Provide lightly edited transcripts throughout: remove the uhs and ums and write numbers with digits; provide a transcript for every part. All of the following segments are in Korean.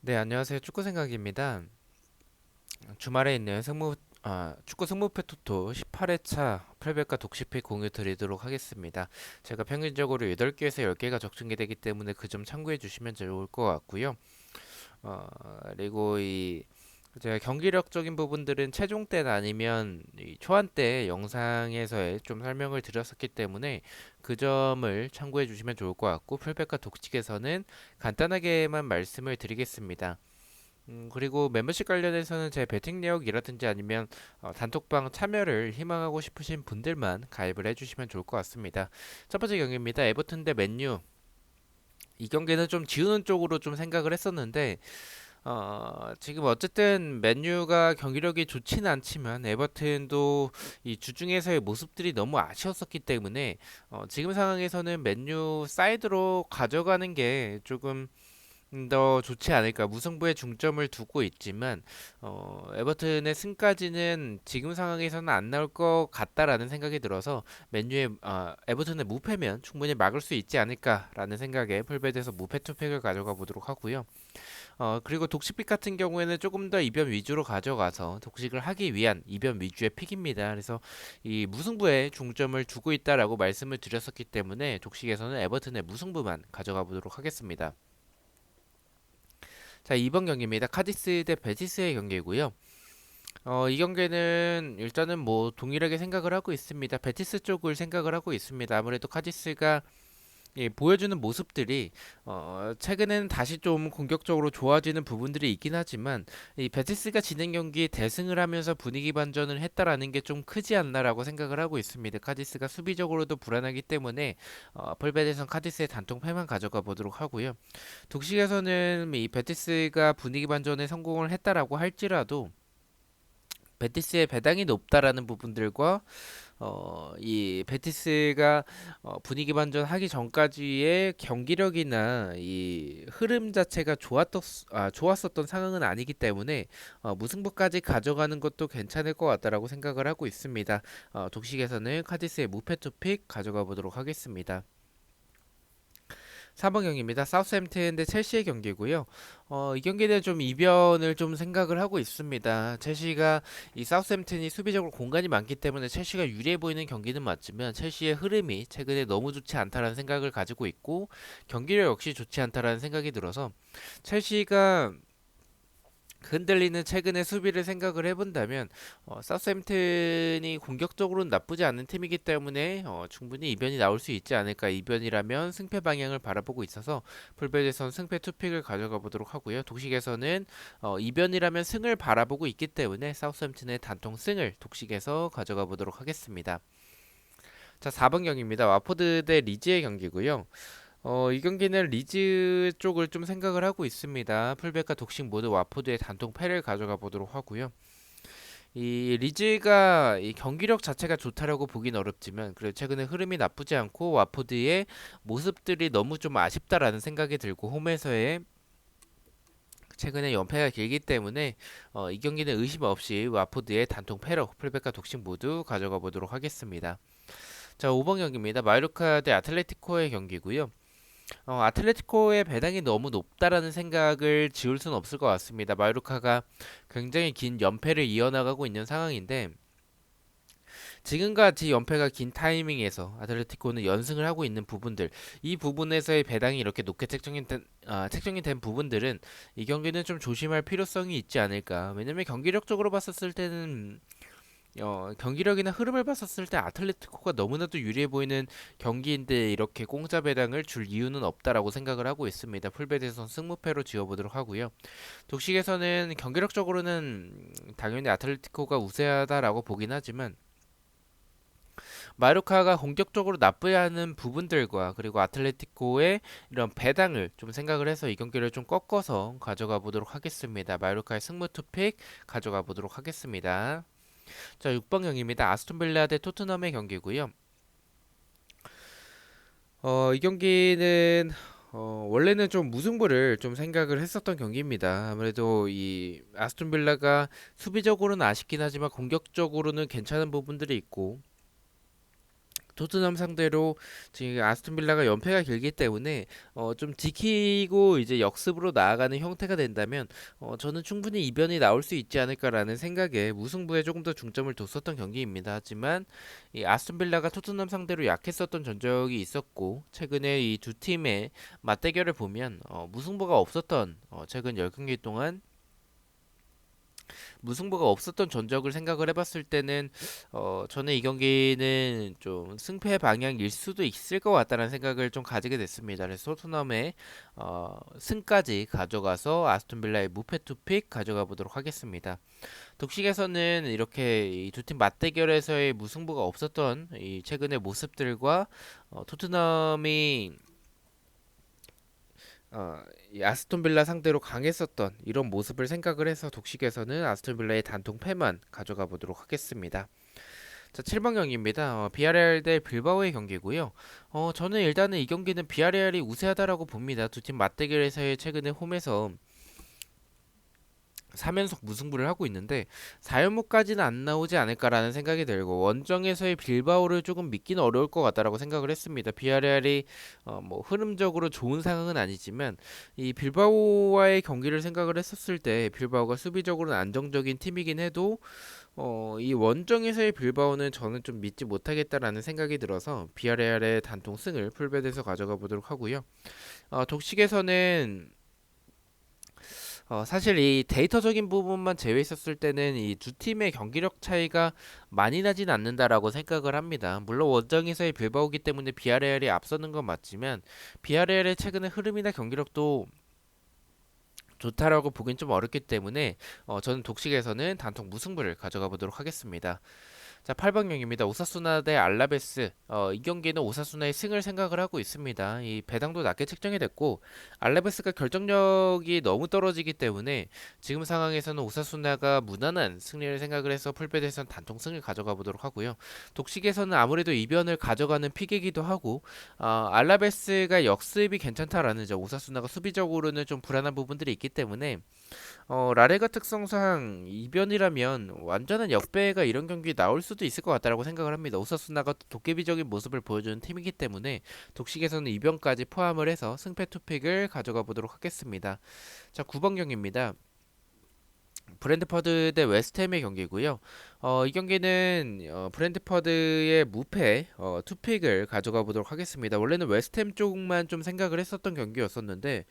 네, 안녕하세요. 축구 생각입니다. 주말에 있는 축구 승무패 토토 18회차 풀백과 독시픽 공유 드리도록 하겠습니다. 제가 평균적으로 8개에서 10개가 적중이 되기 때문에 그 점 참고해 주시면 좋을 것 같고요. 그리고 제가 경기력적인 부분들은 최종 때나 아니면 이 초안 때 영상에서의 좀 설명을 드렸었기 때문에 그 점을 참고해 주시면 좋을 것 같고 풀백과 독식에서는 간단하게만 말씀을 드리겠습니다. 그리고 멤버십 관련해서는 제 베팅 내역이라든지 아니면 단톡방 참여를 희망하고 싶으신 분들만 가입을 해주시면 좋을 것 같습니다. 첫 번째 경기입니다. 에버튼 대 맨유. 이 경기는 좀 지우는 쪽으로 좀 생각을 했었는데 지금 어쨌든 맨유가 경기력이 좋지는 않지만 에버튼도 이 주중에서의 모습들이 너무 아쉬웠었기 때문에 지금 상황에서는 맨유 사이드로 가져가는 게 조금 더 좋지 않을까. 무승부에 중점을 두고 있지만 에버튼의 승까지는 지금 상황에서는 안 나올 것 같다라는 생각이 들어서 맨유의 에버튼의 무패면 충분히 막을 수 있지 않을까라는 생각에 풀베드에서 무패 투팩을 가져가 보도록 하고요. 그리고 독식픽 같은 경우에는 조금 더 이변 위주로 가져가서 독식을 하기 위한 이변 위주의 픽입니다. 그래서 이 무승부에 중점을 두고 있다라고 말씀을 드렸었기 때문에 독식에서는 에버튼의 무승부만 가져가 보도록 하겠습니다. 자, 2번 경기입니다. 카디스 대 베티스의 경기고요. 이 경기는 일단은 뭐 동일하게 생각을 하고 있습니다. 베티스 쪽을 생각을 하고 있습니다. 아무래도 카디스가 보여주는 모습들이 최근에는 다시 좀 공격적으로 좋아지는 부분들이 있긴 하지만 이 베티스가 지는 경기에 대승을 하면서 분위기 반전을 했다라는 게 좀 크지 않나라고 생각을 하고 있습니다. 카디스가 수비적으로도 불안하기 때문에 폴베에선 카디스의 단통 패만 가져가 보도록 하고요. 독식에서는 이 베티스가 분위기 반전에 성공을 했다라고 할지라도 베티스의 배당이 높다라는 부분들과 이 베티스가 분위기 반전하기 전까지의 경기력이나 이 흐름 자체가 좋았었던 상황은 아니기 때문에 무승부까지 가져가는 것도 괜찮을 것 같다라고 생각을 하고 있습니다. 독식에서는 카디스의 무패 투픽 가져가 보도록 하겠습니다. 4번 경기입니다. 사우스햄튼 대 첼시의 경기고요. 이 경기는 좀 이변을 좀 생각을 하고 있습니다. 첼시가 이 사우스햄튼이 수비적으로 공간이 많기 때문에 첼시가 유리해 보이는 경기는 맞지만 첼시의 흐름이 최근에 너무 좋지 않다라는 생각을 가지고 있고 경기력 역시 좋지 않다라는 생각이 들어서 첼시가 흔들리는 최근의 수비를 생각을 해본다면 사우스햄튼이 공격적으로는 나쁘지 않은 팀이기 때문에 충분히 이변이 나올 수 있지 않을까. 이변이라면 승패 방향을 바라보고 있어서 풀베드에선 승패 투픽을 가져가 보도록 하고요. 독식에서는 이변이라면 승을 바라보고 있기 때문에 사우스햄튼의 단통 승을 독식에서 가져가 보도록 하겠습니다. 자, 4번 경기입니다. 와포드 대 리즈의 경기고요. 이 경기는 리즈 쪽을 좀 생각을 하고 있습니다. 풀백과 독식 모두 와포드의 단통 패를 가져가 보도록 하고요. 이 리즈가 이 경기력 자체가 좋다라고 보긴 어렵지만 그래도 최근에 흐름이 나쁘지 않고 와포드의 모습들이 너무 좀 아쉽다라는 생각이 들고 홈에서의 최근에 연패가 길기 때문에 이 경기는 의심 없이 와포드의 단통 패로 풀백과 독식 모두 가져가 보도록 하겠습니다. 자, 5번 경기입니다. 마요르카 대 아틀레티코의 경기고요. 아틀레티코의 배당이 너무 높다라는 생각을 지울 수는 없을 것 같습니다. 마요르카가 굉장히 긴 연패를 이어나가고 있는 상황인데 지금같이 연패가 긴 타이밍에서 아틀레티코는 연승을 하고 있는 부분들 이 부분에서의 배당이 이렇게 높게 책정이 된 부분들은 이 경기는 좀 조심할 필요성이 있지 않을까. 왜냐면 경기력적으로 봤었을 때는 경기력이나 흐름을 봤었을 때 아틀레티코가 너무나도 유리해 보이는 경기인데 이렇게 공짜 배당을 줄 이유는 없다라고 생각을 하고 있습니다. 풀베드에선 승무패로 지어보도록 하고요. 독식에서는 경기력적으로는 당연히 아틀레티코가 우세하다라고 보긴 하지만 마요르카가 공격적으로 나쁘지 않은 부분들과 그리고 아틀레티코의 이런 배당을 좀 생각을 해서 이 경기를 좀 꺾어서 가져가 보도록 하겠습니다. 마요르카의 승무 투픽 가져가 보도록 하겠습니다. 자, 6번 경기입니다. 아스톤빌라 대 토트넘의 경기고요. 이 경기는 원래는 좀 무승부를 좀 생각을 했었던 경기입니다. 아무래도 이 아스톤빌라가 수비적으로는 아쉽긴 하지만 공격적으로는 괜찮은 부분들이 있고 토트넘 상대로 지금 아스톤 빌라가 연패가 길기 때문에 좀 지키고 이제 역습으로 나아가는 형태가 된다면 저는 충분히 이변이 나올 수 있지 않을까라는 생각에 무승부에 조금 더 중점을 뒀었던 경기입니다. 하지만 이 아스톤 빌라가 토트넘 상대로 약했었던 전적이 있었고 최근에 이 두 팀의 맞대결을 보면 무승부가 없었던 최근 10경기 동안 무승부가 없었던 전적을 생각을 해봤을 때는 저는 이 경기는 좀 승패 방향일 수도 있을 것 같다는 생각을 좀 가지게 됐습니다. 그래서 토트넘의 승까지 가져가서 아스톤 빌라의 무패 투픽 가져가 보도록 하겠습니다. 독식에서는 이렇게 이 두 팀 맞대결에서의 무승부가 없었던 이 최근의 모습들과 토트넘이 이 아스톤 빌라 상대로 강했었던 이런 모습을 생각을 해서 독식에서는 아스톤 빌라의 단통 패만 가져가 보도록 하겠습니다. 자, 7번 경기입니다. 비아레알 대 빌바오의 경기고요. 저는 일단은 이 경기는 비아레알이 우세하다라고 봅니다. 두 팀 맞대결에서의 최근에 홈에서 3연속 무승부를 하고 있는데 4연무까지는 안 나오지 않을까라는 생각이 들고 원정에서의 빌바오를 조금 믿기는 어려울 것 같다라고 생각을 했습니다. 비아레알이 뭐 흐름적으로 좋은 상황은 아니지만 이 빌바오와의 경기를 생각을 했었을 때 빌바오가 수비적으로는 안정적인 팀이긴 해도 이 원정에서의 빌바오는 저는 좀 믿지 못하겠다라는 생각이 들어서 비아레알의 단통 승을 풀베드에서 가져가 보도록 하고요. 독식에서는 사실 이 데이터적인 부분만 제외했었을 때는 이 두 팀의 경기력 차이가 많이 나진 않는다라고 생각을 합니다. 물론 원정에서의 빌바오기 때문에 비아레알이 앞서는 건 맞지만 비아레알의 최근의 흐름이나 경기력도 좋다라고 보긴 좀 어렵기 때문에 저는 독식에서는 단통 무승부를 가져가 보도록 하겠습니다. 자, 8번 경기입니다. 오사수나 대 알라베스. 이 경기는 오사수나의 승을 생각을 하고 있습니다. 이 배당도 낮게 책정이 됐고 알라베스가 결정력이 너무 떨어지기 때문에 지금 상황에서는 오사수나가 무난한 승리를 생각을 해서 풀베드에서는 단통 승을 가져가 보도록 하고요. 독식에서는 아무래도 이변을 가져가는 픽이기도 하고 알라베스가 역습이 괜찮다라는 점, 오사수나가 수비적으로는 좀 불안한 부분들이 있기 때문에 라레가 특성상 이변이라면 완전한 역배가 이런 경기 나올 수도 있을 것 같다라고 생각을 합니다. 오사수나가 도깨비적인 모습을 보여주는 팀이기 때문에 독식에서는 이변까지 포함을 해서 승패 투픽을 가져가 보도록 하겠습니다. 자, 9번 경기입니다. 브랜드퍼드 대 웨스트햄의 경기고요. 이 경기는 브랜드퍼드의 무패 투픽을 가져가 보도록 하겠습니다. 원래는 웨스트햄 쪽만 좀 생각을 했었던 경기였었는데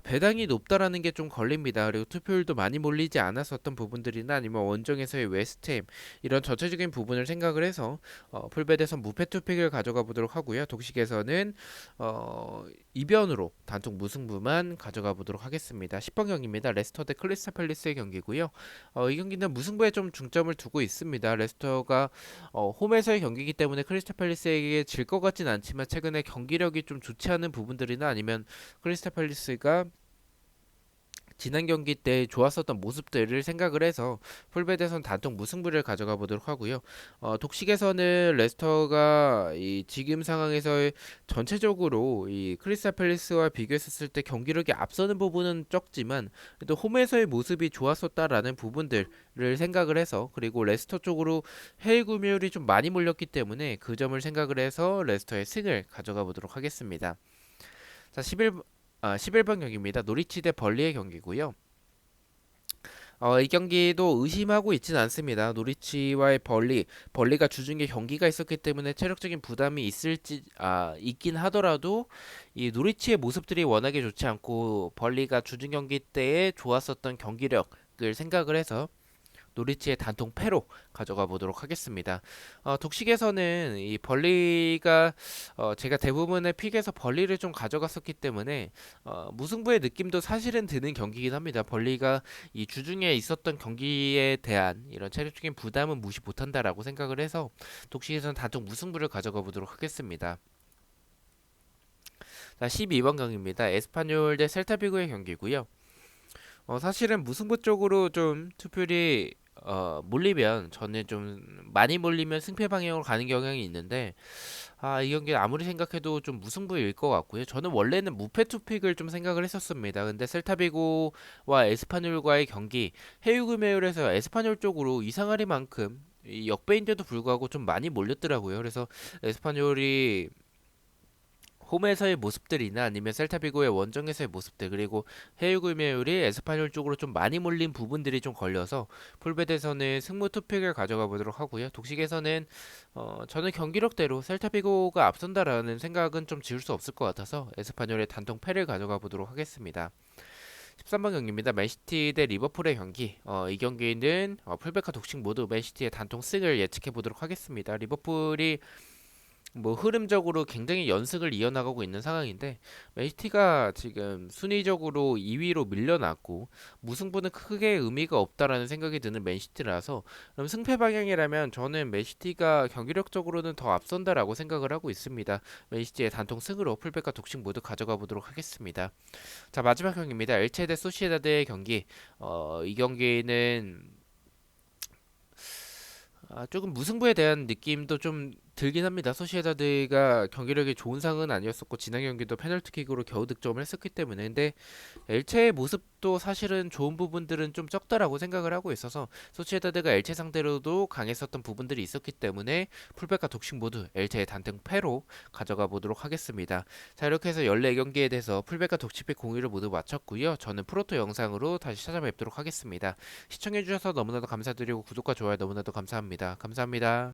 배당이 높다라는 게 좀 걸립니다. 그리고 투표율도 많이 몰리지 않았었던 부분들이나 아니면 원정에서의 웨스트햄 이런 전체적인 부분을 생각을 해서 풀베드에서 무패 투픽을 가져가 보도록 하고요. 독식에서는 이변으로 단통 무승부만 가져가 보도록 하겠습니다. 10번 경기입니다. 레스터 대 크리스탈 팰리스의 경기고요. 이 경기는 무승부에 좀 중점을 두고 있습니다. 레스터가 홈에서의 경기이기 때문에 크리스탈 팰리스에게 질 것 같진 않지만 최근에 경기력이 좀 좋지 않은 부분들이나 아니면 크리스탈 팰리스가 지난 경기 때 좋았었던 모습들을 생각을 해서 풀베드에서는 단통 무승부를 가져가 보도록 하고요. 독식에서는 레스터가 이 지금 상황에서 전체적으로 이 크리스탈 팰리스와 비교했었을 때 경기력이 앞서는 부분은 적지만 또 홈에서의 모습이 좋았었다라는 부분들을 생각을 해서 그리고 레스터 쪽으로 해외 구매율이 좀 많이 몰렸기 때문에 그 점을 생각을 해서 레스터의 승을 가져가 보도록 하겠습니다. 자, 11번 경기입니다. 노리치 대 벌리의 경기고요. 이 경기도 의심하고 있진 않습니다. 노리치와의 벌리가 주중에 경기가 있었기 때문에 체력적인 부담이 있긴 하더라도 이 노리치의 모습들이 워낙에 좋지 않고 벌리가 주중 경기 때에 좋았었던 경기력을 생각을 해서 노리치의 단통 패로 가져가 보도록 하겠습니다. 독식에서는 이 벌리가 제가 대부분의 픽에서 벌리를 좀 가져갔었기 때문에 무승부의 느낌도 사실은 드는 경기이긴 합니다. 벌리가 이 주중에 있었던 경기에 대한 이런 체력적인 부담은 무시 못한다라고 생각을 해서 독식에서는 단통 무승부를 가져가 보도록 하겠습니다. 자, 12번 경기입니다. 에스파뇰 대 셀타비고의 경기고요. 사실은 무승부 쪽으로 좀 투표율이 몰리면 저는 좀 많이 몰리면 승패 방향으로 가는 경향이 있는데 이 경기 아무리 생각해도 좀 무승부일 것 같고요. 저는 원래는 무패 투픽을 좀 생각을 했었습니다. 근데 셀타비고와 에스파뇰과의 경기 해외 구매율에서 에스파뇰 쪽으로 이상하리만큼 이 역배인데도 불구하고 좀 많이 몰렸더라고요. 그래서 에스파뇰이 홈에서의 모습들이나 아니면 셀타비고의 원정에서의 모습들 그리고 해외 구매율이 에스파뇰 쪽으로 좀 많이 몰린 부분들이 좀 걸려서 풀베드에서는 승무 투픽을 가져가 보도록 하고요. 독식에서는 저는 경기력대로 셀타비고가 앞선다라는 생각은 좀 지울 수 없을 것 같아서 에스파뇰의 단통 패를 가져가 보도록 하겠습니다. 13번 경기입니다. 맨시티 대 리버풀의 경기. 이 경기는 풀백과 독식 모두 맨시티의 단통 승을 예측해 보도록 하겠습니다. 리버풀이 뭐 흐름적으로 굉장히 연승을 이어나가고 있는 상황인데 맨시티가 지금 순위적으로 2위로 밀려났고 무승부는 크게 의미가 없다라는 생각이 드는 맨시티라서 그럼 승패 방향이라면 저는 맨시티가 경기력적으로는 더 앞선다라고 생각을 하고 있습니다. 맨시티의 단통 승으로 풀백과 독식 모두 가져가 보도록 하겠습니다. 자, 마지막 경기입니다. 엘체 대 소시에다드의 경기. 이 경기는 조금 무승부에 대한 느낌도 좀 들긴 합니다. 소시에다드가 경기력이 좋은 상은 아니었었고 지난 경기도 페널티킥으로 겨우 득점을 했었기 때문에 근데 엘체의 모습도 사실은 좋은 부분들은 좀 적다라고 생각을 하고 있어서 소시에다드가 엘체 상대로도 강했었던 부분들이 있었기 때문에 풀백과 독식 모두 엘체의 단등 패로 가져가 보도록 하겠습니다. 자, 이렇게 해서 14경기에 대해서 풀백과 독식팩 공유를 모두 마쳤고요. 저는 프로토 영상으로 다시 찾아뵙도록 하겠습니다. 시청해주셔서 너무나도 감사드리고 구독과 좋아요 너무나도 감사합니다. 감사합니다.